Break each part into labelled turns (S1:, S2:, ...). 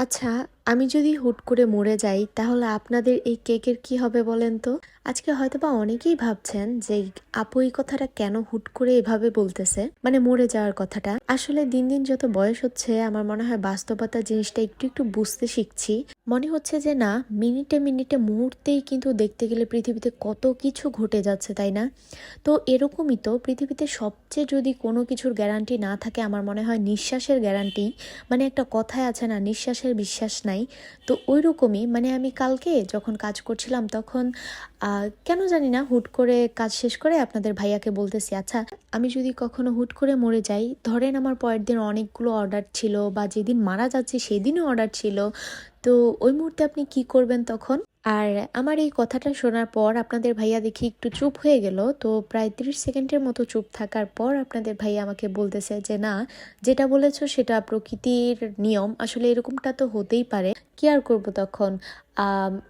S1: আচ্ছা, আমি যদি হুট করে মরে যাই তাহলে আপনাদের এই কেকের কি হবে বলেন তো? আজকে হয়তোবা অনেকেই ভাবছেন যে আপু এই কথাটা কেন হুট করে এভাবে বলতেছে, মানে মরে যাওয়ার কথাটা। আসলে দিন দিন যত বয়স হচ্ছে আমার মনে হয় বাস্তবতা জিনিসটা একটু একটু বুঝতে শিখছি। মনে হচ্ছে যে না, মিনিটে মিনিটে মুহূর্তেই কিন্তু দেখতে গেলে পৃথিবীতে কত কিছু ঘটে যাচ্ছে, তাই না? তো এরকমই তো পৃথিবীতে সবচেয়ে যদি কোনো কিছুর গ্যারান্টি না থাকে আমার মনে হয় নিঃশ্বাসের গ্যারান্টি, মানে একটা কথায় আছে না, নিঃশ্বাসের বিশ্বাস নাই। তো ওই রকমই মানে আমি কালকে যখন কাজ করছিলাম তখন কেন জানি না হুট করে কাজ শেষ করে আপনাদের ভাইয়াকে বলতেছি, আচ্ছা আমি যদি কখনো হুট করে মরে যাই, ধরেন আমার পরের দিন অনেকগুলো অর্ডার ছিল বা যেদিন মারা যাচ্ছে সেদিনও অর্ডার ছিল, তো ওই মুহূর্তে আপনি কি করবেন তখন? আর আমার এই কথাটা শোনার পর আপনাদের ভাইয়া দেখি একটু চুপ হয়ে গেল। তো প্রায় 30 সেকেন্ডের মতো চুপ থাকার পর আপনাদের ভাইয়া আমাকে বলতেছে যে না, যেটা বলেছো সেটা প্রকৃতির নিয়ম, আসলে এরকমটা তো হতেই পারে। কি আর করবো তখন?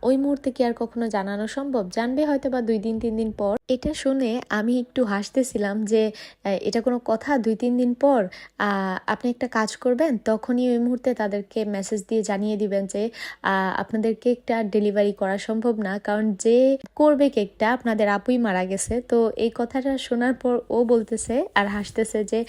S1: ওই মুহূর্তে কি আর কখনো জানানো সম্ভব? জানবে হয়তো বা 2 দিন 3 দিন পর। এটা শুনে আমি একটু হাসতেছিলাম যে এটা কোনো কথা, 2 3 দিন পর আপনি একটা কাজ করবেন, তখনই ওই মুহূর্তে তাদেরকে মেসেজ দিয়ে জানিয়ে দিবেন যে আপনাদের কেকটা ডেলিভারি করা সম্ভব না, কারণ যে করবে কেকটা আপনাদের আপুই মারা গেছে। তো এই কথাটা শোনার পর ও বলতেছে আর হাসতেছে যে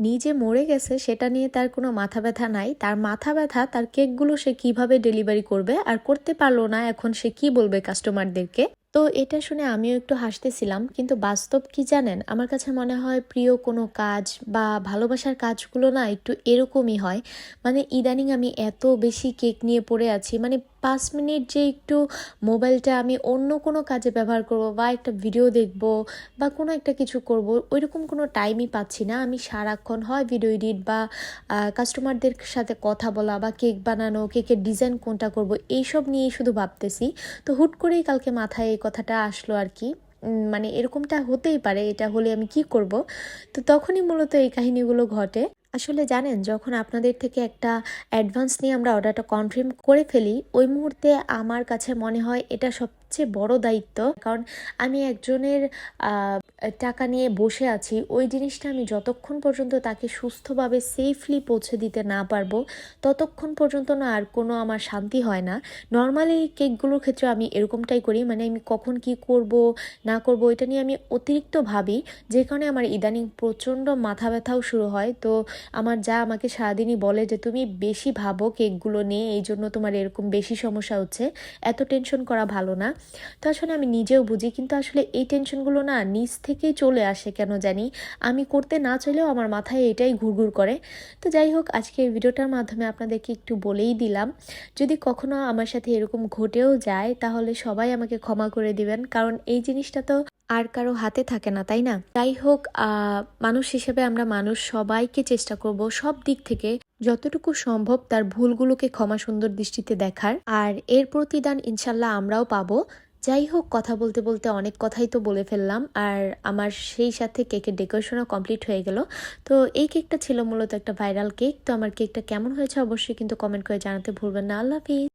S1: নিজে মরে গেছে সেটা নিয়ে তার কোনো মাথা ব্যথা নাই, তার মাথা ব্যথা তার কেকগুলো সে কিভাবে ডেলিভারি করবে, আর করতে পারলো না, এখন সে কি বলবে কাস্টমারদেরকে। তো এটা শুনে আমিও একটু হাসতেছিলাম, কিন্তু বাস্তব কি জানেন, আমার কাছে মনে হয় প্রিয় কোনো কাজ বা ভালোবাসার কাজগুলো না একটু এরকমই হয়। মানে ইদানিং আমি এত বেশি কেক নিয়ে পড়ে আছি, মানে 5 মিনিট যে একটু মোবাইলটা আমি অন্য কোনো কাজে ব্যবহার করব বা একটা ভিডিও দেখব বা কোনো একটা কিছু করব, ওইরকম কোনো টাইমই পাচ্ছি না। আমি সারাক্ষণ হয় ভিডিও এডিট বা কাস্টমারদের সাথে কথা বলা বা কেক বানানো, কেকের ডিজাইন কোনটা করব, এইসব নিয়েই শুধু ভাবতেছি। তো হুট করেই কালকে মাথায় এই কথাটা আসলো আর কি। মানে এরকমটা হতেই পারে, এটা হলে আমি কি করব? তো তখনই মূলত এই কাহিনীগুলো ঘটে। আসলে জানেন, যখন আপনাদের থেকে একটা অ্যাডভান্স নিয়ে আমরা অর্ডারটা কনফার্ম করে ফেলি, ওই মুহূর্তে আমার কাছে মনে হয় এটা সবচেয়ে বড় দায়িত্ব। কারণ আমি একজনের আহ, টাকা নিয়ে বসে আছি, ওই জিনিসটা আমি যতক্ষণ পর্যন্ত তাকে সুস্থভাবে সেফলি পৌঁছে দিতে না পারবো ততক্ষণ পর্যন্ত না আর কোনো আমার শান্তি হয় না। নর্মালি কেকগুলোর ক্ষেত্রে আমি এরকমটাই করি, মানে আমি কখন কি করব না করব এটা নিয়ে আমি অতিরিক্ত ভাবি, যে কারণে আমার ইদানিং প্রচণ্ড মাথা ব্যথাও শুরু হয়। তো আমার যা আমাকে সারাদিনই বলে যে তুমি বেশি ভাবো কেকগুলো নিয়ে, এই জন্য তোমার এরকম বেশি সমস্যা হচ্ছে, এত টেনশন করা ভালো না। তো আসলে আমি নিজেও বুঝি, কিন্তু আসলে এই টেনশনগুলো না নিজ থেকেই চলে আসে কেন জানি, আমি করতে না চাইলেও আমার মাথায় এটাই ঘুরঘুর করে। তো যাই হোক, আজকে এই ভিডিওটার মাধ্যমে আপনাদেরকে একটু বলেই দিলাম, যদি কখনো আমার সাথে এরকম ঘটেও যায় তাহলে সবাই আমাকে ক্ষমা করে দিবেন, কারণ এই জিনিসটা তো আর কারো হাতে থাকে না, তাই না? যাই হোক, মানুষ হিসেবে আমরা মানুষ সবাইকে চেষ্টা করব সব দিক থেকে যতটুকু সম্ভব তার ভুলগুলোকে ক্ষমা সুন্দর দৃষ্টিতে দেখার, আর এর প্রতিদান ইনশাল্লাহ আমরাও পাবো। যাই হোক, কথা বলতে বলতে অনেক কথাই তো বলে ফেললাম, আর আমার সেই সাথে কেকের ডেকোরেশনও কমপ্লিট হয়ে গেল। তো এই কেকটা ছিল মূলত একটা ভাইরাল কেক। তো আমার কেকটা কেমন হয়েছে অবশ্যই কিন্তু কমেন্ট করে জানাতে ভুলবেন না। আল্লাহ হাফিজ।